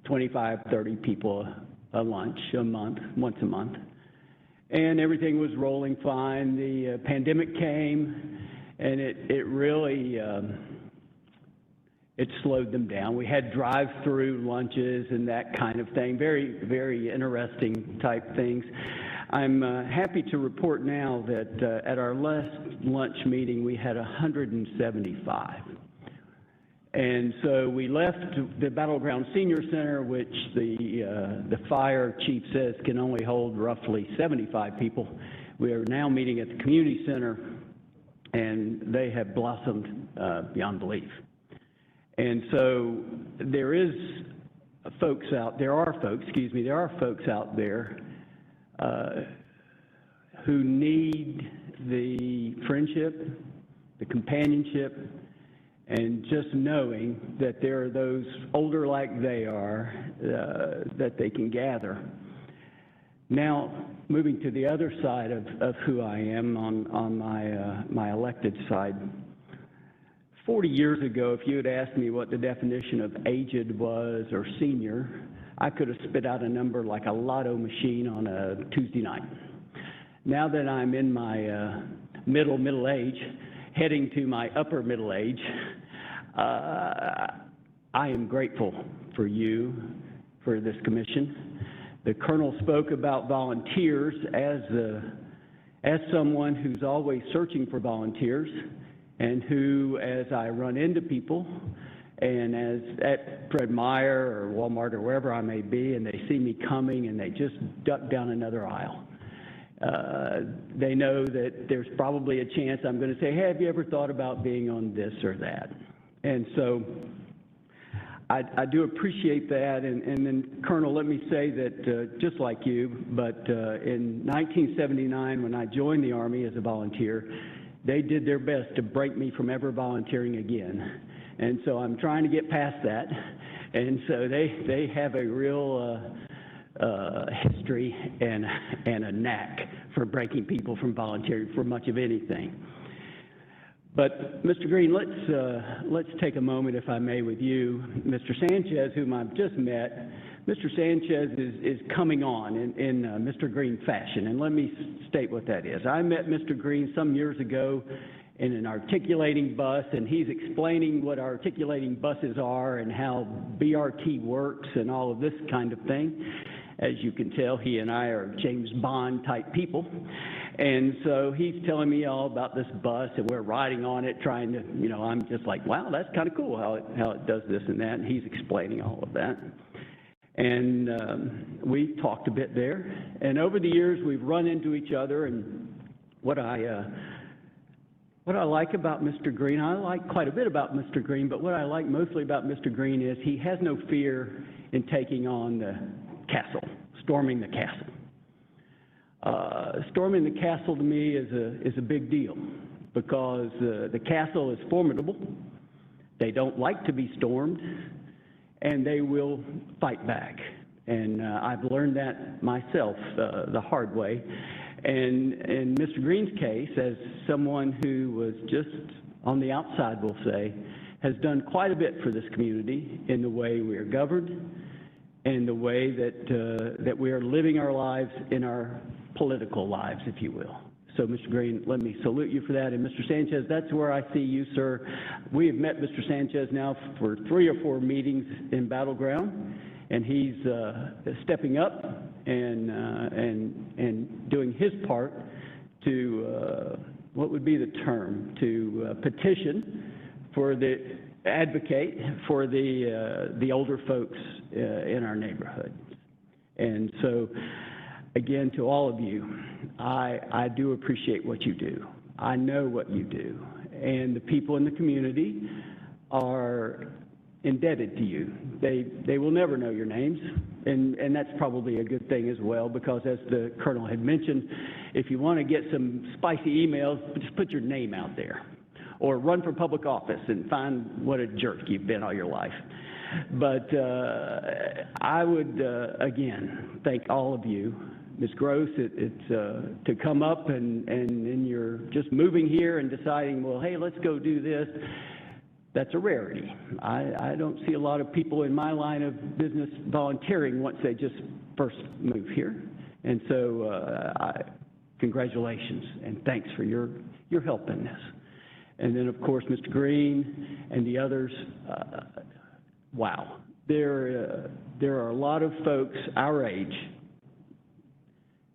25, 30 people a lunch a month, once a month. And everything was rolling fine. The pandemic came, and it really, it slowed them down. We had drive-through lunches and that kind of thing, very, very interesting type things. I'm happy to report now that at our last lunch meeting, we had 175. And so we left the Battleground Senior Center, which the fire chief says can only hold roughly 75 people. We are now meeting at the community center, and they have blossomed beyond belief. And so there are folks out there who need the friendship, the companionship, and just knowing that there are those older like they are that they can gather. Now, moving to the other side of who I am on my elected side, 40 years ago, if you had asked me what the definition of aged was or senior, I could have spit out a number like a lotto machine on a Tuesday night. Now that I'm in my middle age, heading to my upper middle age, I am grateful for you, for this commission. The Colonel spoke about volunteers as someone who's always searching for volunteers, and who, as I run into people, and as at Fred Meyer or Walmart or wherever I may be, and they see me coming and they just duck down another aisle. They know that there's probably a chance I'm going to say, hey, have you ever thought about being on this or that? And so I do appreciate that. And then, Colonel, let me say that just like you, but in 1979, when I joined the Army as a volunteer, they did their best to break me from ever volunteering again. And so I'm trying to get past that. And so they have a real history and a knack for breaking people from volunteering for much of anything. But Mr. Green, let's take a moment, if I may, with you. Mr. Sanchez, whom I've just met, Mr. Sanchez is coming on in Mr. Green fashion, and let me state what that is. I met Mr. Green some years ago in an articulating bus, and he's explaining what articulating buses are and how BRT works and all of this kind of thing. As you can tell, he and I are James Bond type people. And so he's telling me all about this bus, and we're riding on it, trying to, I'm just like, wow, that's kind of cool how it does this and that, and he's explaining all of that. And we talked a bit there. And over the years, we've run into each other, and what I like about Mr. Green, I like quite a bit about Mr. Green, but what I like mostly about Mr. Green is he has no fear in taking on the castle, storming the castle. Storming the castle to me is a big deal, because the castle is formidable. They don't like to be stormed, and they will fight back. And I've learned that myself the hard way. And in Mr. Green's case, as someone who was just on the outside, we'll say, has done quite a bit for this community in the way we are governed and the way that we are living our lives in our political lives, if you will. So, Mr. Green, let me salute you for that. And Mr. Sanchez, that's where I see you, sir. We have met Mr. Sanchez now for 3 or 4 meetings in Battleground, and he's stepping up and doing his part to, what would be the term, to petition for advocate for the older folks in our neighborhood. And so, again, to all of you, I do appreciate what you do. I know what you do. And the people in the community are indebted to you. They will never know your names, and that's probably a good thing as well, because as the Colonel had mentioned, if you want to get some spicy emails, just put your name out there, or run for public office and find what a jerk you've been all your life. But I would, again, thank all of you. Ms. Gross, it's to come up and you're just moving here and deciding, well, hey, let's go do this. That's a rarity. I don't see a lot of people in my line of business volunteering once they just first move here. And so congratulations and thanks for your help in this. And then, of course, Mr. Green and the others, wow. There are a lot of folks our age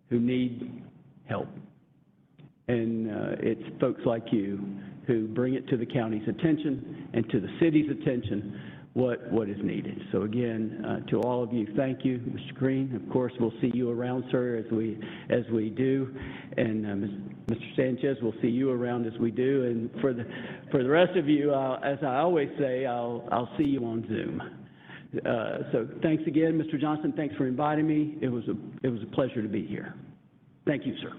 who need help. And it's folks like you who bring it to the county's attention and to the city's attention what is needed. So again, to all of you, thank you. Mr. Green, of course, we'll see you around, sir, as we do. And Mr. Sanchez, we'll see you around as we do. And for the rest of you, as I always say, I'll see you on Zoom. So thanks again, Mr. Johnson. Thanks for inviting me. It was a pleasure to be here. Thank you, sir.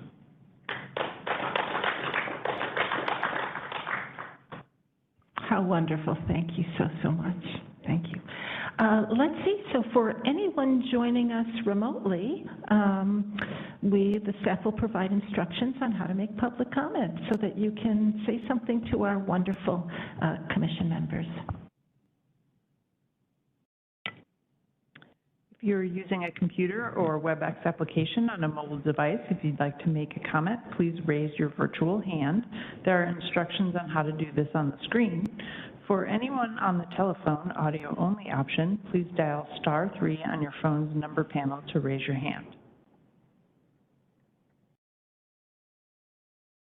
How wonderful. Thank you so much. Thank you. Let's see. So for anyone joining us remotely, the staff will provide instructions on how to make public comment so that you can say something to our wonderful commission members. If you're using a computer or WebEx application on a mobile device, if you'd like to make a comment, please raise your virtual hand. There are instructions on how to do this on the screen. For anyone on the telephone audio-only option, please dial *3 on your phone's number panel to raise your hand.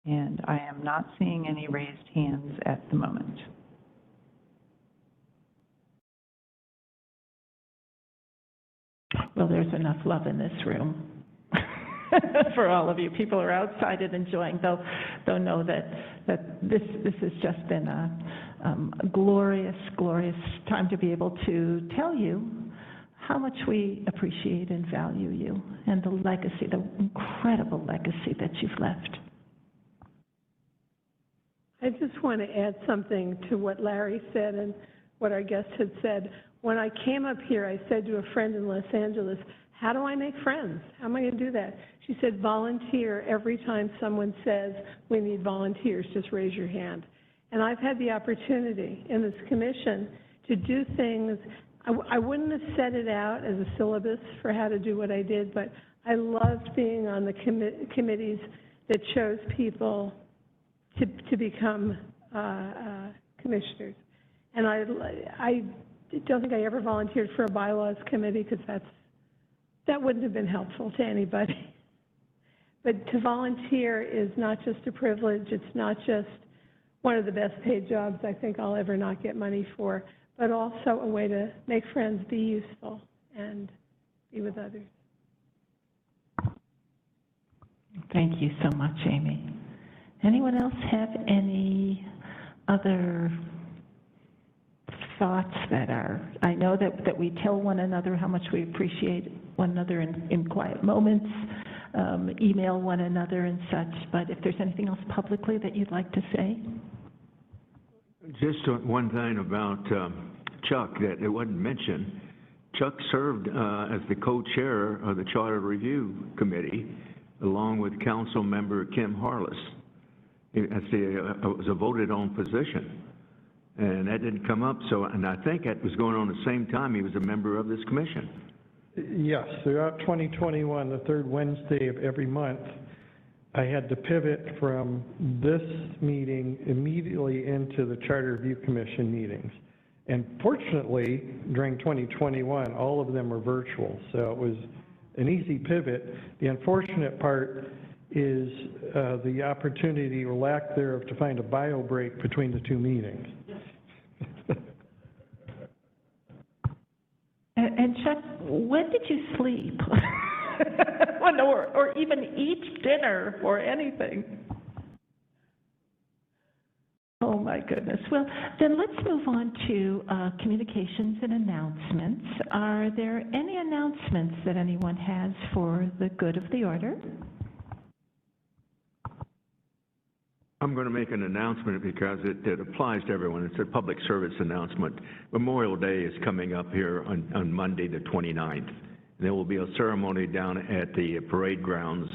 And I am not seeing any raised hands at the moment. Well, there's enough love in this room for all of you. People are outside and enjoying. They'll know that this has just been a glorious, glorious time to be able to tell you how much we appreciate and value you and the legacy, the incredible legacy that you've left. I just want to add something to what Larry said and what our guest had said. When I came up here, I said to a friend in Los Angeles, how do I make friends? How am I going to do that? She said, volunteer. Every time someone says, we need volunteers, just raise your hand. And I've had the opportunity in this commission to do things. I wouldn't have set it out as a syllabus for how to do what I did, but I loved being on the committees that chose people to become commissioners. And I don't think I ever volunteered for a bylaws committee because that wouldn't have been helpful to anybody. But to volunteer is not just a privilege, it's not just one of the best paid jobs I think I'll ever not get money for, but also a way to make friends, be useful, and be with others. Thank you so much, Amy. Anyone else have any other thoughts that are, I know that we tell one another how much we appreciate one another in quiet moments, email one another and such, but if there's anything else publicly that you'd like to say? Just one thing about Chuck that it wasn't mentioned. Chuck served as the co-chair of the Charter Review Committee along with Council Member Kim Harless. It was a voted-on position. And that didn't come up, and I think that was going on at the same time he was a member of this commission. Yes, throughout 2021, the third Wednesday of every month, I had to pivot from this meeting immediately into the Charter Review Commission meetings. And fortunately, during 2021, all of them were virtual, so it was an easy pivot. The unfortunate part is the opportunity or lack thereof to find a bio break between the two meetings. And Chuck, when did you sleep? or even eat dinner or anything? Oh my goodness. Well, then let's move on to communications and announcements. Are there any announcements that anyone has for the good of the order? I'm going to make an announcement because it applies to everyone. It's a public service announcement. Memorial Day is coming up here on Monday, the 29th. There will be a ceremony down at the parade grounds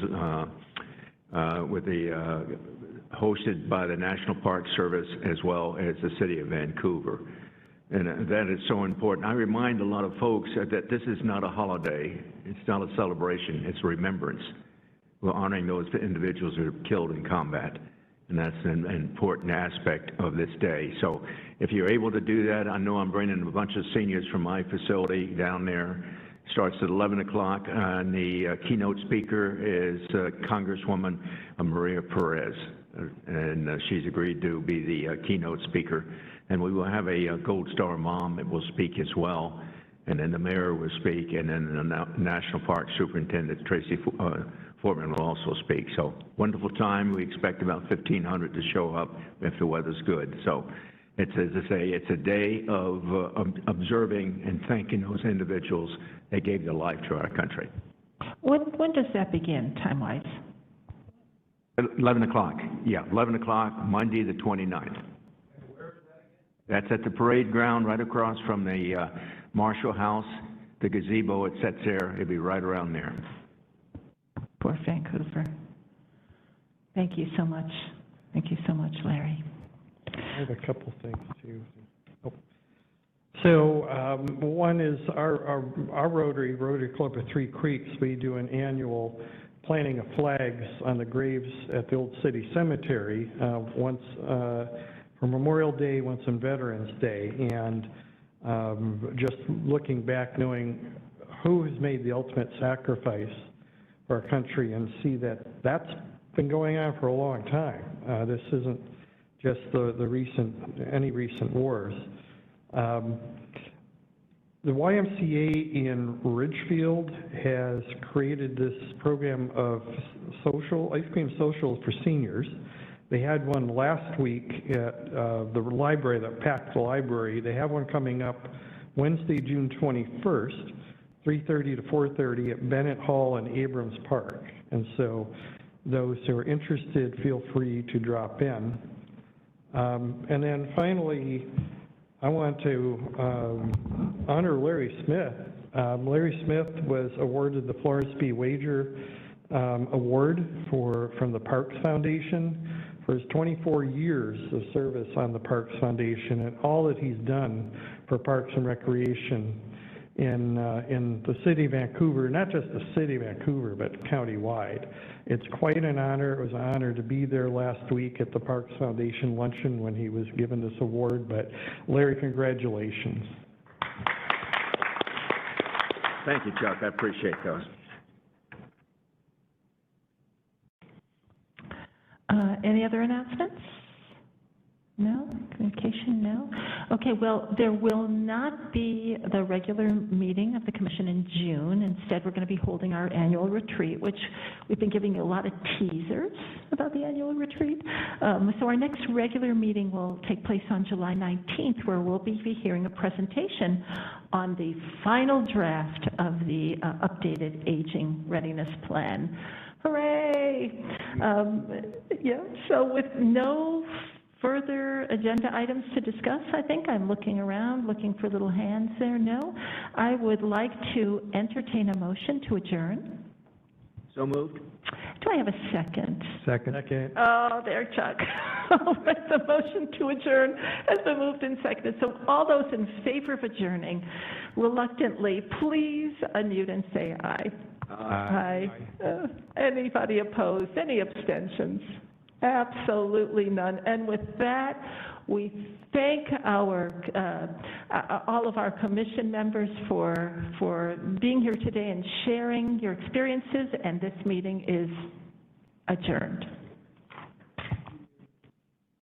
hosted by the National Park Service as well as the City of Vancouver. And that is so important. I remind a lot of folks that this is not a holiday. It's not a celebration. It's a remembrance. We're honoring those individuals who are killed in combat. And that's an important aspect of this day. So if you're able to do that, I know I'm bringing a bunch of seniors from my facility down there. Starts at 11 o'clock, and the keynote speaker is Congresswoman Maria Perez, and she's agreed to be the keynote speaker. And we will have a Gold Star mom that will speak as well, and then the mayor will speak, and then the National Park Superintendent, Tracy Fortman, will also speak. So wonderful time. We expect about 1,500 to show up if the weather's good. So it's, as I say, it's a day of observing and thanking those individuals that gave their life to our country. When does that begin, time-wise? 11 o'clock. Yeah, 11 o'clock, Monday the 29th. That's at the parade ground right across from the Marshall House, the gazebo. It sits there. It'll be right around there. Boy, for Vancouver. Thank you so much. Thank you so much, Larry. I have a couple things too. Oh. So one is our Rotary Club of Three Creeks, we do an annual planting of flags on the graves at the Old City Cemetery, once for Memorial Day, once on Veterans Day. And just looking back, knowing who has made the ultimate sacrifice for our country, and see that that's been going on for a long time. This isn't just any recent wars. The YMCA in Ridgefield has created this program of ice cream socials for seniors. They had one last week at the library, that packed the library. They have one coming up Wednesday, June 21st, 3:30 to 4:30 at Bennett Hall in Abrams Park. And so those who are interested, feel free to drop in. And then finally, I want to honor Larry Smith. Larry Smith was awarded the Florence B. Wager Award from the Parks Foundation for his 24 years of service on the Parks Foundation and all that he's done for Parks and Recreation in the city of Vancouver, not just the city of Vancouver, but countywide. It's quite an honor. It was an honor to be there last week at the Parks Foundation luncheon when he was given this award. But Larry, congratulations. Thank you, Chuck. I appreciate those. Any other announcements? No? Communication, no? Okay, well, there will not be the regular meeting of the commission in June. Instead, we're going to be holding our annual retreat, which we've been giving you a lot of teasers about the annual retreat. So our next regular meeting will take place on July 19th, where we'll be hearing a presentation on the final draft of the updated aging readiness plan. Hooray! Yeah, so with no further agenda items to discuss, I think I'm looking around, looking for little hands there. No? I would like to entertain a motion to adjourn. So moved. Do I have a second? Second. Oh, there, Chuck. The motion to adjourn has been moved and seconded. So all those in favor of adjourning, reluctantly, please unmute and say aye. Aye. Anybody opposed? Any abstentions? Absolutely none. And with that, we thank all of our commission members for being here today and sharing your experiences, and this meeting is adjourned.